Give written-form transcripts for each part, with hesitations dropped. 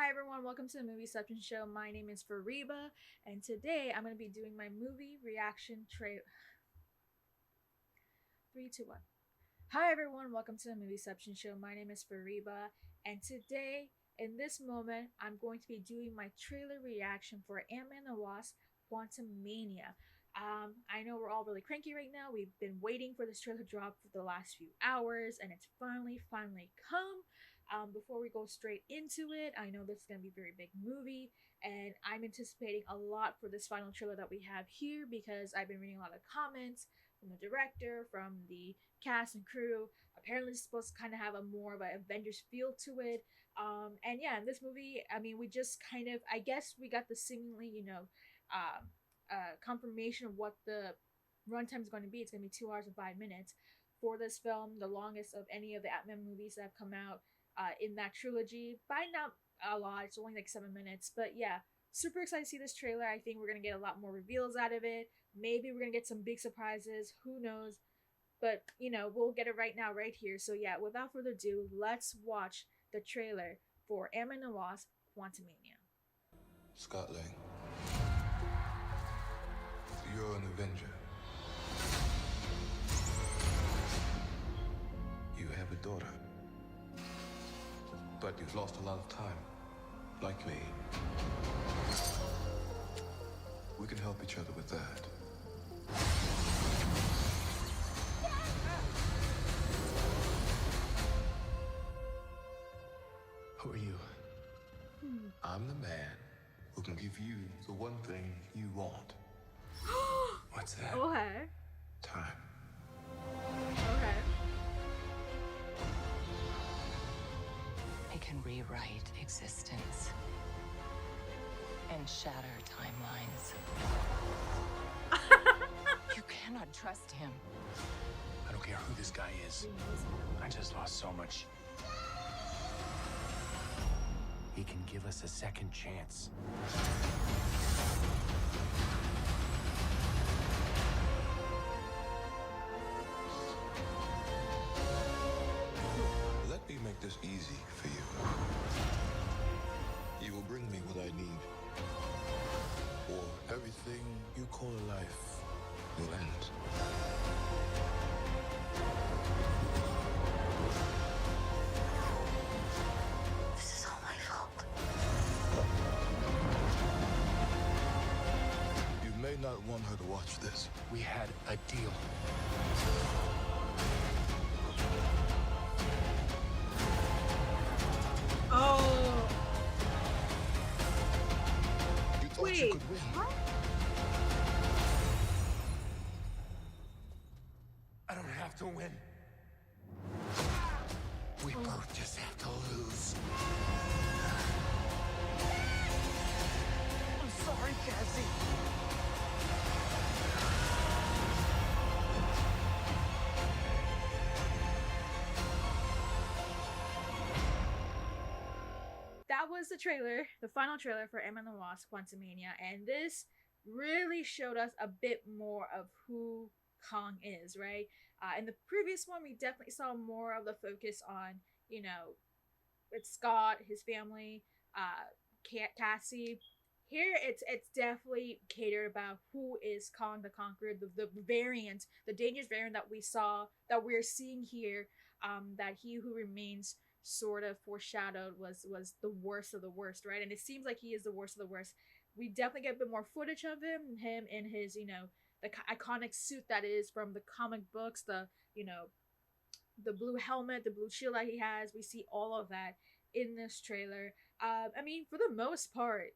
Hi everyone, welcome to the Movie Substance Show. My name is Fariba, and today I'm going to be doing my movie reaction trailer. 3, 2, 1. Hi everyone, welcome to the Movie Substance Show. My name is Fariba, and today, in this moment, I'm going to be doing my trailer reaction for Ant-Man and the Wasp Quantumania. I know we're all really cranky right now. We've been waiting for this trailer to drop for the last few hours, and it's finally come. Before we go straight into it, I know this is going to be a very big movie, and I'm anticipating a lot for this final trailer that we have here because I've been reading a lot of comments from the director, from the cast and crew. Apparently, it's supposed to kind of have a more of an Avengers feel to it. And yeah, in this movie, I mean, we just kind of, I guess we got the seemingly, confirmation of what the runtime is going to be. It's going to be 2 hours and 5 minutes for this film, the longest of any of the Ant-Man movies that have come out in that trilogy. By not a lot, it's only like 7 minutes, but yeah, super excited to see this trailer. I think we're gonna get a lot more reveals out of it. Maybe we're gonna get some big surprises. Who knows? But we'll get it right now, right here. So yeah, without further ado, let's watch the trailer for Ant-Man and the Wasp: Quantumania. Scott Lang, you're an Avenger. You have a daughter, but you've lost a lot of time, like me. We can help each other with that. Who are you? I'm the man who can give you the one thing you want. What's that? Okay. Time. Okay. It can rewrite existence and shatter timelines. You cannot trust him. I don't care who this guy is. I just lost so much. He can give us a second chance. Let me make this easy for you. You will bring me what I need, or everything you call a life will end. This is all my fault. You may not want her to watch this. We had a deal. Oh. You thought Wait. you could win. What? I don't have to win. We both just have to lose. I'm sorry, Cassie. That was the trailer, the final trailer for Ant-Man and the Wasp: Quantumania, and this really showed us a bit more of who Kang is, right? In the previous one, we definitely saw more of the focus on, it's Scott, his family, Cassie. Here, it's definitely catered about who is Kang the Conqueror, the variant, the dangerous variant that we saw, that we're seeing here, that he who remains sort of foreshadowed was the worst of the worst, right? And it seems like he is the worst of the worst. We definitely get a bit more footage of him in his, the iconic suit that is from the comic books, the blue helmet, the blue shield that he has. We see all of that in this trailer. I mean, for the most part,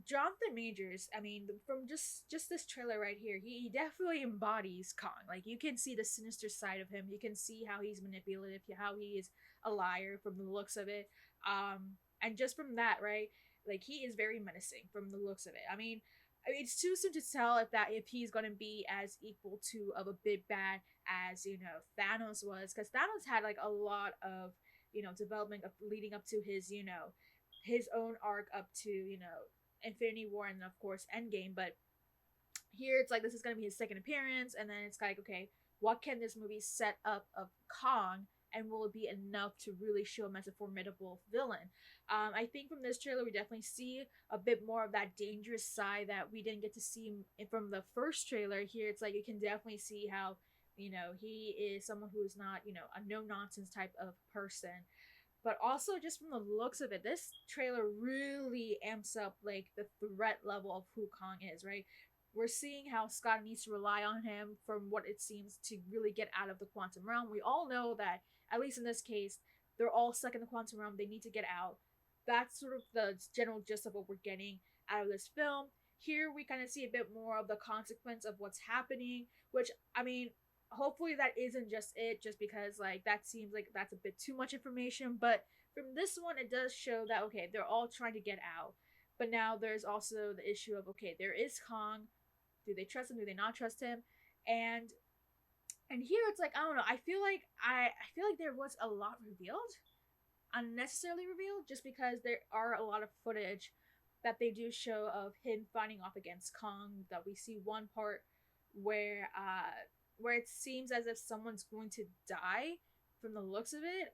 Jonathan Majors, I mean, from just this trailer right here, he definitely embodies Kang. Like, you can see the sinister side of him. You can see how he's manipulative, how he is a liar from the looks of it. And just from that, right, like, he is very menacing from the looks of it. I mean, it's too soon to tell if he's going to be as equal to of a big bad as Thanos was, because Thanos had like a lot of development of leading up to his his own arc up to Infinity War and of course Endgame. But here it's like this is gonna be his second appearance, and then it's like, okay, what can this movie set up of Kang and will it be enough to really show him as a formidable villain? I think from this trailer we definitely see a bit more of that dangerous side that we didn't get to see from the first trailer. Here it's like you can definitely see how, you know, he is someone who is not, you know, a no nonsense type of person. But also just from the looks of it, this trailer really amps up like the threat level of who Kong is, right? We're seeing how Scott needs to rely on him from what it seems to really get out of the quantum realm. We all know that, at least in this case, they're all stuck in the quantum realm. They need to get out. That's sort of the general gist of what we're getting out of this film. Here we kind of see a bit more of the consequence of what's happening, which, I mean, hopefully that isn't just it, just because like that seems like that's a bit too much information. But from this one it does show that okay, they're all trying to get out, but now there's also the issue of okay, there is Kong. Do they trust him? Do they not trust him? And here it's like, I don't know, I feel like there was a lot revealed, unnecessarily revealed, just because there are a lot of footage that they do show of him fighting off against Kong. That we see one part where it seems as if someone's going to die from the looks of it.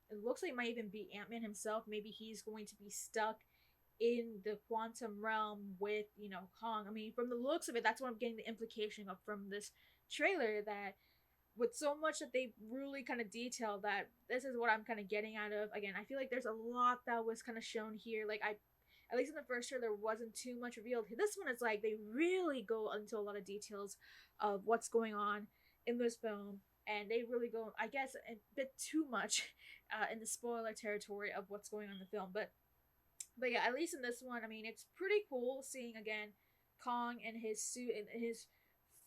It looks like it might even be Ant-Man himself. Maybe he's going to be stuck in the quantum realm with, you know, Kong. I mean, from the looks of it, that's what I'm getting the implication of from this trailer, that with so much that they really kind of detail, that this is what I'm kind of getting out of. Again, I feel like there's a lot that was kind of shown here. Like, at least in the first trailer, there wasn't too much revealed. This one is like they really go into a lot of details of what's going on in this film, and they really go, I guess, a bit too much in the spoiler territory of what's going on in the film. But yeah, at least in this one, I mean, it's pretty cool seeing again Kong in his suit, in his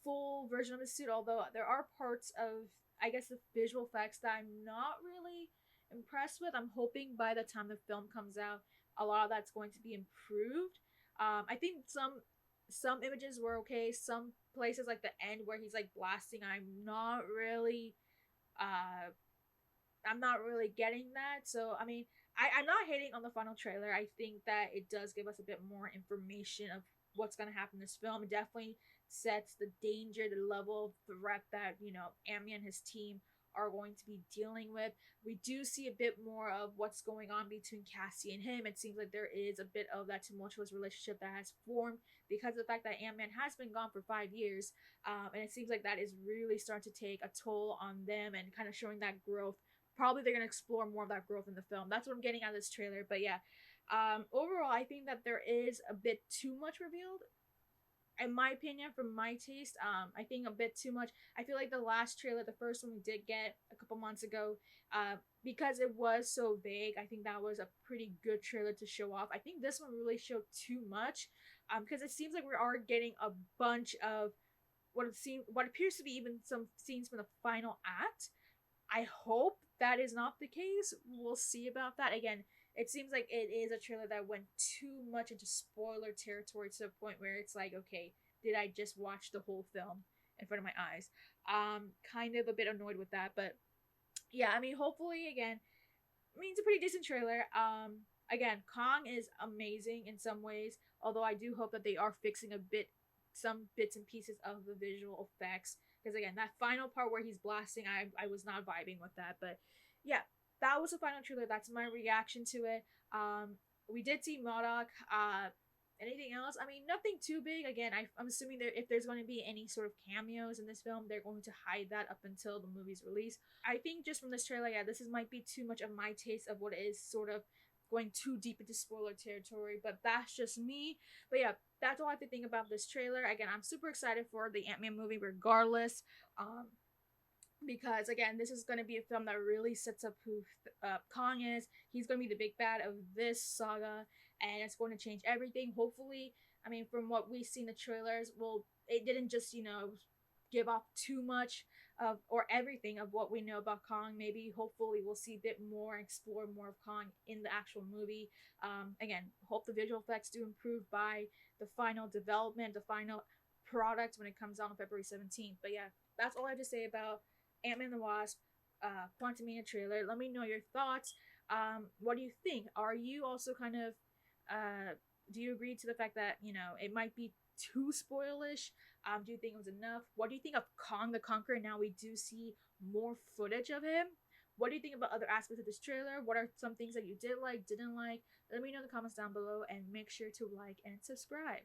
full version of his suit. Although there are parts of, I guess, the visual effects that I'm not really impressed with. I'm hoping by the time the film comes out, a lot of that's going to be improved. I think some images were okay. Some places like the end where he's like blasting, I'm not really getting that. So I mean, I'm not hating on the final trailer. I think that it does give us a bit more information of what's gonna happen in this film. It definitely sets the danger, the level of threat that, you know, Amy and his team are going to be dealing with. We do see a bit more of what's going on between Cassie and him. It seems like there is a bit of that tumultuous relationship that has formed because of the fact that Ant-Man has been gone for 5 years. And it seems like that is really starting to take a toll on them and kind of showing that growth. Probably they're going to explore more of that growth in the film. That's what I'm getting out of this trailer. But yeah, overall, I think that there is a bit too much revealed, in my opinion, from my taste. I think a bit too much. I feel like the last trailer, the first one we did get a couple months ago, because it was so vague, I think that was a pretty good trailer to show off. I think this one really showed too much, because it seems like we are getting a bunch of what appears to be even some scenes from the final act. I hope that is not the case. We'll see about that. Again, it seems like it is a trailer that went too much into spoiler territory to the point where it's like, okay, did I just watch the whole film in front of my eyes? Kind of a bit annoyed with that, but yeah, I mean, hopefully, again, I mean, it's a pretty decent trailer. Again, Kong is amazing in some ways, although I do hope that they are fixing some bits and pieces of the visual effects. Because again, that final part where he's blasting, I was not vibing with that. But yeah, that was the final trailer. That's my reaction to it. We did see MODOK. Anything else? I mean, nothing too big. Again, I'm assuming if there's going to be any sort of cameos in this film, they're going to hide that up until the movie's release. I think just from this trailer, yeah, this might be too much of my taste of what is sort of going too deep into spoiler territory, but that's just me. But yeah, that's all I have to think about this trailer. Again, I'm super excited for the Ant-Man movie regardless, because again, this is going to be a film that really sets up who Kong is. He's going to be the big bad of this saga, and it's going to change everything. Hopefully, I mean, from what we see in the trailers, well, it didn't just, you know, give off too much of, or everything of what we know about Kong. Maybe hopefully we'll see a bit more, explore more of Kong in the actual movie. Again, hope the visual effects do improve by the final development, the final product when it comes out on February 17th. But yeah, that's all I have to say about Ant-Man and the Wasp Quantumania trailer. Let me know your thoughts. What do you think? Are you also kind of do you agree to the fact that, you know, it might be too spoilish? Do you think it was enough? What do you think of Kang the Conqueror? Now we do see more footage of him. What do you think about other aspects of this trailer? What are some things that you did like, didn't like? Let me know in the comments down below, and make sure to like and subscribe.